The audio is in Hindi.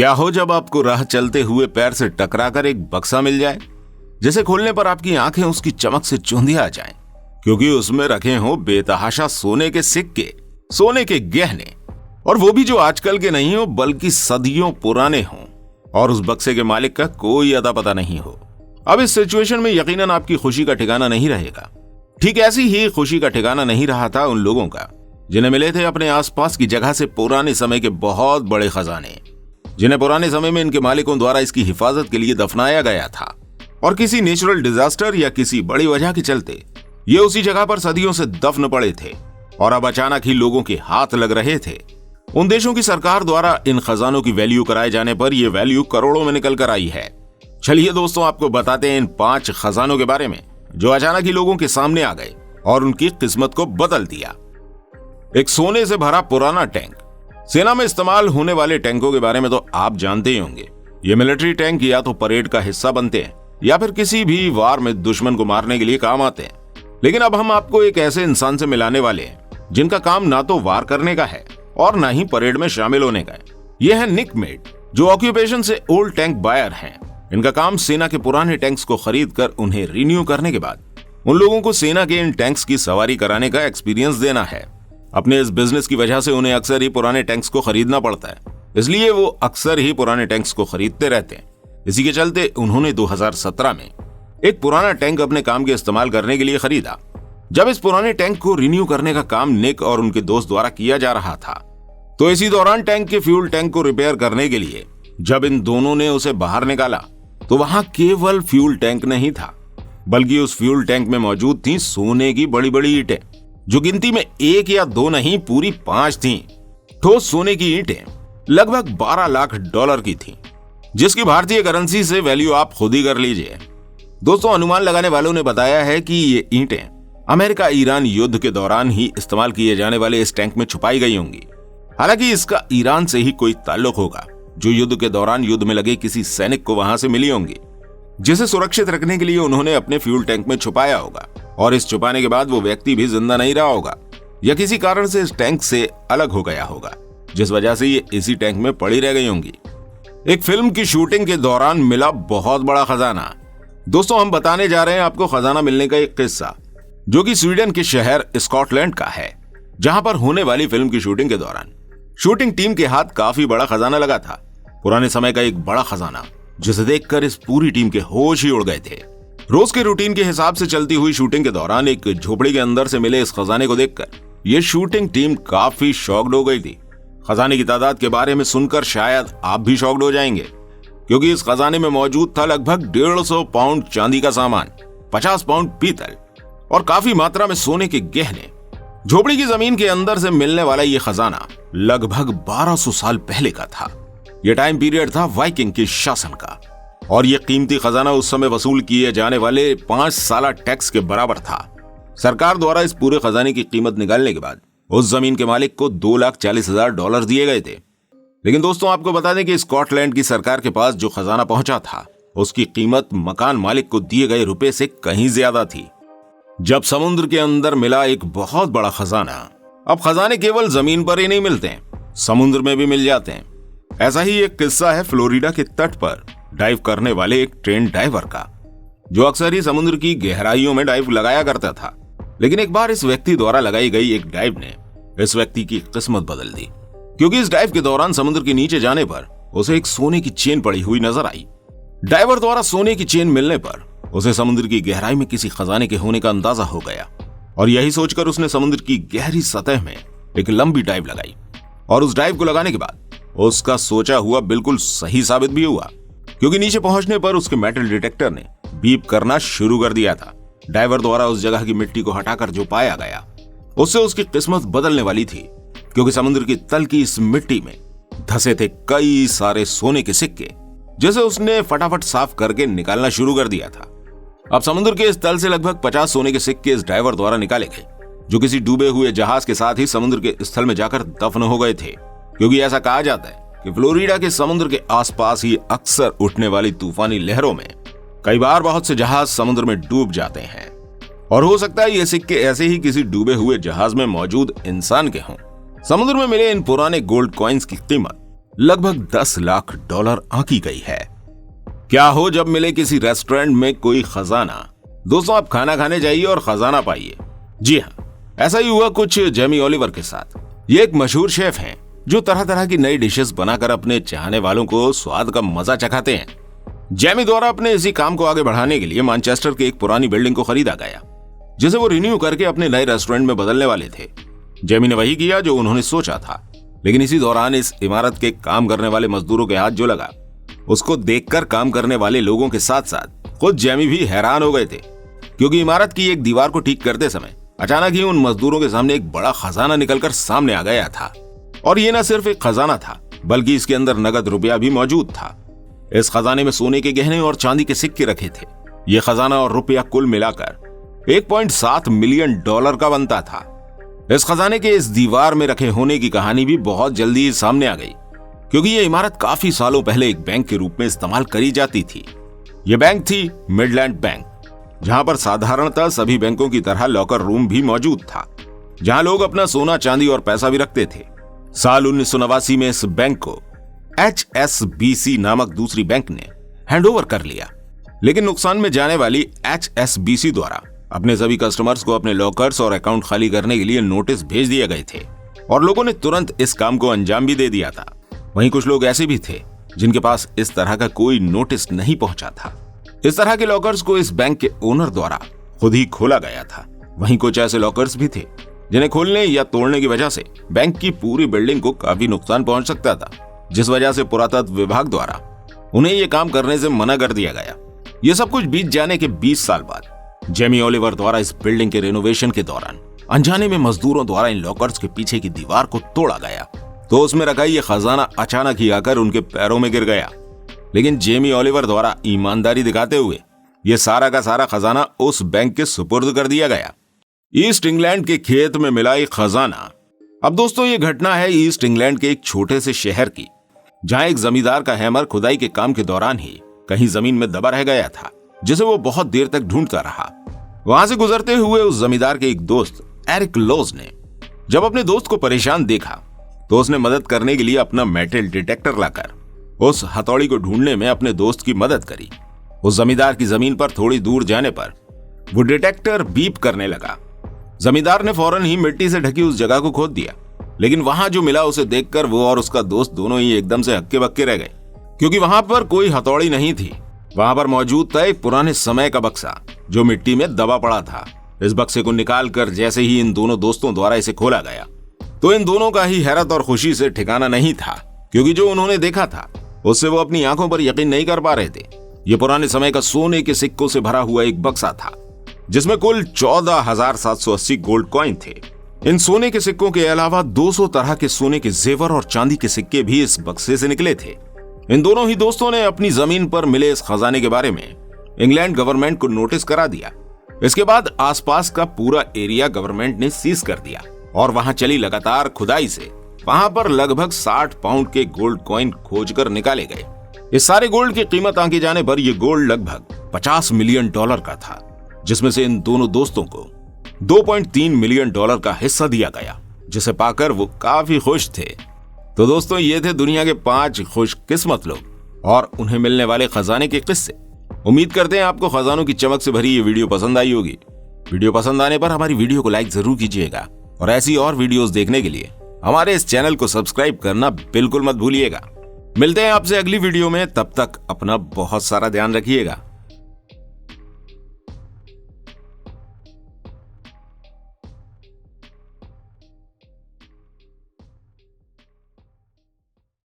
क्या हो जब आपको राह चलते हुए पैर से टकराकर एक बक्सा मिल जाए, जिसे खोलने पर आपकी आंखें उसकी चमक से चौंधिया जाएं, क्योंकि उसमें रखे हो बेतहाशा सोने के सिक्के, सोने के गहने, और वो भी जो आजकल के नहीं हो बल्कि सदियों पुराने हों, और उस बक्से के मालिक का कोई अता पता नहीं हो। अब इस सिचुएशन में यकीनन आपकी खुशी का ठिकाना नहीं रहेगा। ठीक ऐसी ही खुशी का ठिकाना नहीं रहा था उन लोगों का जिन्हें मिले थे अपने आसपास की जगह से पुराने समय के बहुत बड़े खजाने, जिन्हें पुराने समय में इनके मालिकों द्वारा इसकी हिफाजत के लिए दफनाया गया था, और किसी नेचुरल डिजास्टर या किसी बड़ी वजह के चलते ये उसी जगह पर सदियों से दफन पड़े थे और अब अचानक ही लोगों के हाथ लग रहे थे। उन देशों की सरकार द्वारा इन खजानों की वैल्यू कराए जाने पर यह वैल्यू करोड़ों में निकल कर आई है। चलिए दोस्तों, आपको बताते हैं इन 5 खजानों के बारे में जो अचानक ही लोगों के सामने आ गए और उनकी किस्मत को बदल दिया। एक सोने से भरा पुराना टैंक। सेना में इस्तेमाल होने वाले टैंकों के बारे में तो आप जानते ही होंगे। ये मिलिट्री टैंक या तो परेड का हिस्सा बनते हैं या फिर किसी भी वार में दुश्मन को मारने के लिए काम आते हैं। लेकिन अब हम आपको एक ऐसे इंसान से मिलाने वाले हैं जिनका काम ना तो वार करने का है और ना ही परेड में शामिल होने का है। यह है निक मेट, जो ऑक्यूपेशन से ओल्ड टैंक बायर हैं। इनका काम सेना के पुराने टैंक्स को खरीद कर उन्हें रिन्यू करने के बाद उन लोगों को सेना के इन टैंक्स की सवारी कराने का एक्सपीरियंस देना है। अपने इस बिजनेस की वजह से उन्हें अक्सर ही पुराने टैंक्स को खरीदना पड़ता है, इसलिए वो अक्सर ही पुराने टैंक्स को खरीदते रहते हैं। इसी के चलते उन्होंने 2017 में एक पुराना टैंक अपने काम के इस्तेमाल करने के लिए खरीदा। जब इस पुराने टैंक को रिन्यू करने का काम निक और उनके दोस्त द्वारा किया जा रहा था, तो इसी दौरान टैंक के फ्यूल टैंक को रिपेयर करने के लिए जब इन दोनों ने उसे बाहर निकाला तो वहां केवल फ्यूल टैंक नहीं था, बल्कि उस फ्यूल टैंक में मौजूद थी सोने की बड़ी बड़ी ईंटें, जो गिनती में 1 या 2 नहीं पूरी 5 थीं। ठोस सोने की ईंटें लगभग $12 लाख की थीं, जिसकी भारतीय करेंसी से वैल्यू आप खुद ही कर लीजिए। दोस्तों, अनुमान लगाने वालों ने बताया है कि ये ईंटें अमेरिका ईरान युद्ध के दौरान ही इस्तेमाल किए जाने वाले इस टैंक में छुपाई गई होंगी। हालांकि इसका ईरान से ही कोई ताल्लुक होगा, जो युद्ध के दौरान युद्ध में लगे किसी सैनिक को वहां से मिली होंगी, जिसे सुरक्षित रखने के लिए उन्होंने अपने फ्यूल टैंक में छुपाया होगा। और इस छुपाने के बाद वो व्यक्ति भी जिंदा नहीं रहा होगा या किसी कारण से इस टैंक से अलग हो गया होगा, जिस वजह से ये इसी टैंक में पड़ी रह गई होंगी। एक फिल्म की शूटिंग के दौरान मिला बहुत बड़ा खजाना। दोस्तों, हम बताने जा रहे हैं आपको खजाना मिलने का एक किस्सा, जो कि स्वीडन के शहर स्कॉटलैंड का है, जहां पर होने वाली फिल्म की शूटिंग के दौरान शूटिंग टीम के हाथ काफी बड़ा खजाना लगा था। पुराने समय का एक बड़ा खजाना, जिसे देखकर इस पूरी टीम के होश ही उड़ गए थे। रोज के रूटीन के हिसाब से चलती हुई शूटिंग के दौरान एक झोपड़ी के अंदर से मिले इस खजाने को देखकर ये शूटिंग टीम काफी शॉक्ड हो गई थी। खजाने की तादाद के बारे में सुनकर शायद आप भी शॉक्ड हो जाएंगे, क्योंकि इस खजाने में मौजूद था लगभग 150 पाउंड चांदी का सामान, 50 पाउंड पीतल और काफी मात्रा में सोने के गहने। झोपड़ी की जमीन के अंदर से मिलने वाला ये खजाना लगभग 1200 साल पहले का था। यह टाइम पीरियड था वाइकिंग के शासन का, और यह कीमती खजाना उस समय वसूल किए जाने वाले 5 साला टैक्स के बराबर था। सरकार द्वारा इस पूरे खजाने की कीमत निकालने के बाद उस जमीन के मालिक को $2,40,000 दिए गए थे। लेकिन दोस्तों, आपको बता दें कि स्कॉटलैंड की सरकार के पास जो खजाना पहुंचा था, उसकी कीमत मकान मालिक को दिए गए रुपए से कहीं ज्यादा थी। जब समुद्र के अंदर मिला एक बहुत बड़ा खजाना, अब खजाने केवल जमीन पर ही नहीं मिलते हैं, समुद्र में भी मिल जाते हैं। ऐसा ही एक किस्सा है फ्लोरिडा के तट पर डाइव करने वाले एक ट्रेन डाइवर का, जो अक्सर ही समुद्र की गहराइयों में डाइव लगाया करता था। लेकिन एक बार इस व्यक्ति द्वारा लगाई गई एक डाइव ने इस व्यक्ति की किस्मत बदल दी, क्योंकि इस डाइव के दौरान समुद्र के नीचे जाने पर उसे एक सोने की चेन पड़ी हुई नजर आई। डाइवर द्वारा सोने की चेन मिलने पर उसे समुद्र की गहराई में किसी खजाने के होने का अंदाजा हो गया, और यही सोचकर उसने समुद्र की गहरी सतह में एक लंबी डाइव लगाई। और उस डाइव को लगाने के बाद उसका सोचा हुआ बिल्कुल सही साबित भी हुआ, क्योंकि नीचे पहुंचने पर उसके मेटल डिटेक्टर ने बीप करना शुरू कर दिया था। डाइवर द्वारा उस जगह की मिट्टी को हटाकर जो पाया गया, उससे उसकी किस्मत बदलने वाली थी, क्योंकि समुद्र की तल की इस मिट्टी में धसे थे कई सारे सोने के सिक्के, जिसे उसने फटाफट साफ करके निकालना शुरू कर दिया था। अब समुद्र के इस तल से लगभग 50 सोने के सिक्के इस डाइवर द्वारा निकाले गए, जो किसी डूबे हुए जहाज के साथ ही समुद्र के स्थल में जाकर दफन हो गए थे। क्योंकि ऐसा कहा जाता है कि फ्लोरिडा के समुद्र के आसपास ही अक्सर उठने वाली तूफानी लहरों में कई बार बहुत से जहाज समुद्र में डूब जाते हैं, और हो सकता है ये सिक्के ऐसे ही किसी डूबे हुए जहाज में मौजूद इंसान के हों। समुद्र में मिले इन पुराने गोल्ड कॉइन्स की कीमत लगभग 10 लाख डॉलर आंकी गई है। क्या हो जब मिले किसी रेस्टोरेंट में कोई खजाना। दोस्तों, आप खाना खाने जाइए और खजाना पाइए। जी हाँ, ऐसा ही हुआ कुछ जेमी ओलिवर के साथ। ये एक मशहूर शेफ हैं जो तरह तरह की नई डिशेस बनाकर अपने चाहने वालों को स्वाद का मजा चखाते हैं। जेमी द्वारा अपने इसी काम को आगे बढ़ाने के लिए मैनचेस्टर की एक पुरानी बिल्डिंग को खरीदा गया, जिसे वो रिन्यू करके अपने नए रेस्टोरेंट में बदलने वाले थे। जेमी ने वही किया जो उन्होंने सोचा था, लेकिन इसी दौरान इस इमारत के काम करने वाले मजदूरों के हाथ जो लगा, उसको देखकर काम करने वाले लोगों के साथ साथ खुद जेमी भी हैरान हो गए थे, क्योंकि इमारत की एक दीवार को ठीक करते समय अचानक ही उन मजदूरों के सामने एक बड़ा खजाना निकलकर सामने आ गया था। और ये न सिर्फ एक खजाना था, बल्कि इसके अंदर नगद रुपया भी मौजूद था। इस खजाने में सोने के गहने और चांदी के सिक्के रखे थे। ये खजाना और रुपया कुल मिलाकर 1.7 मिलियन डॉलर का बनता था। इस खजाने के इस दीवार में रखे होने की कहानी भी बहुत जल्दी सामने आ गई, क्योंकि ये इमारत काफी सालों पहले एक बैंक के रूप में इस्तेमाल करी जाती थी। ये बैंक थी मिडलैंड बैंक, जहां पर साधारणतः सभी बैंकों की तरह लॉकर रूम भी मौजूद था, जहां लोग अपना सोना, चांदी और पैसा भी रखते थे। साल 1989 में इस बैंक को HSBC नामक दूसरी बैंक ने हैंडओवर कर लिया, लेकिन नुकसान में जाने वाली HSBC द्वारा अपने सभी कस्टमर्स को अपने लॉकर्स और अकाउंट खाली करने के लिए नोटिस भेज दिए गए थे, और लोगों ने तुरंत इस काम को अंजाम भी दे दिया था। वहीं कुछ लोग ऐसे भी थे जिनके पास इस तरह का कोई नोटिस नहीं पहुंचा था। इस तरह के लॉकर्स को इस बैंक के ओनर द्वारा खुद ही खोला गया था। वहीं कुछ ऐसे लॉकर्स भी थे जिन्हें खोलने या तोड़ने की वजह से बैंक की पूरी बिल्डिंग को काफी नुकसान पहुंच सकता था, जिस वजह से पुरातत्व विभाग द्वारा उन्हें ये काम करने से मना कर दिया गया। ये सब कुछ बीत जाने के 20 साल बाद जेमी ओलिवर द्वारा इस बिल्डिंग के रेनोवेशन के दौरान अनजाने में मजदूरों द्वारा इन लॉकर्स के पीछे की दीवार को तोड़ा गया, तो उसमें रखा ये खजाना अचानक ही आकर उनके पैरों में गिर गया। लेकिन जेमी ओलिवर द्वारा ईमानदारी दिखाते हुए ये सारा का सारा खजाना उस बैंक के सुपुर्द कर दिया गया। ईस्ट इंग्लैंड के खेत में मिला एक खजाना। अब दोस्तों, ये घटना है ईस्ट इंग्लैंड के एक छोटे से शहर की, जहां एक जमींदार का हैमर खुदाई के काम के दौरान ही कहीं जमीन में दबा रह गया था, जिसे वो बहुत देर तक ढूंढता रहा। वहां से गुजरते हुए उस जमींदार के एक दोस्त एरिक लोज ने जब अपने दोस्त को परेशान देखा, तो उसने मदद करने के लिए अपना मेटल डिटेक्टर लाकर उस हथौड़ी को ढूंढने में अपने दोस्त की मदद करी। उस जमींदार की जमीन पर थोड़ी दूर जाने पर वो डिटेक्टर बीप करने लगा। जमींदार ने फौरन ही मिट्टी से ढकी उस जगह को खोद दिया, लेकिन वहां जो मिला उसे देखकर वो और उसका दोस्त दोनों ही एकदम से हक्के बक्के रह गए, क्योंकि वहां पर कोई हथौड़ी नहीं थी। वहां पर मौजूद था एक पुराने समय का बक्सा जो मिट्टी में दबा पड़ा था। इस बक्से को निकालकर जैसे ही इन दोनों दोस्तों द्वारा इसे खोला गया, तो इन दोनों का ही हैरत और खुशी से ठिकाना नहीं था, क्योंकि जो उन्होंने देखा था उससे वो अपनी आंखों पर यकीन नहीं कर पा रहे थे। ये पुराने समय का सोने के सिक्कों से भरा हुआ एक बक्सा था, जिसमें कुल 14,780 गोल्ड कॉइन थे। इन सोने के सिक्कों के अलावा 200 तरह के सोने के जेवर और चांदी के सिक्के भी इस बक्से से निकले थे। इन दोनों ही दोस्तों ने अपनी जमीन पर मिले इस खजाने के बारे में इंग्लैंड गवर्नमेंट को नोटिस करा दिया। इसके बाद आसपास का पूरा एरिया गवर्नमेंट ने सीज कर दिया, और वहां चली लगातार खुदाई से वहां पर लगभग 60 पाउंड के गोल्ड कॉइन खोजकर निकाले गए। इस सारे गोल्ड की कीमत आंके जाने पर यह गोल्ड लगभग 50 मिलियन डॉलर का था, जिसमें से इन दोनों दोस्तों को 2.3 मिलियन डॉलर का हिस्सा दिया गया, जिसे पाकर वो काफी खुश थे। तो दोस्तों, ये थे दुनिया के 5 खुशकिस्मत लोग और उन्हें मिलने वाले खजाने के किस्से। उम्मीद करते हैं आपको खजानों की चमक से भरी ये वीडियो पसंद आई होगी। वीडियो पसंद आने पर हमारी वीडियो को लाइक जरूर कीजिएगा, और ऐसी और वीडियोस देखने के लिए हमारे इस चैनल को सब्सक्राइब करना बिल्कुल मत भूलिएगा। मिलते हैं आपसे अगली वीडियो में, तब तक अपना बहुत सारा ध्यान रखिएगा।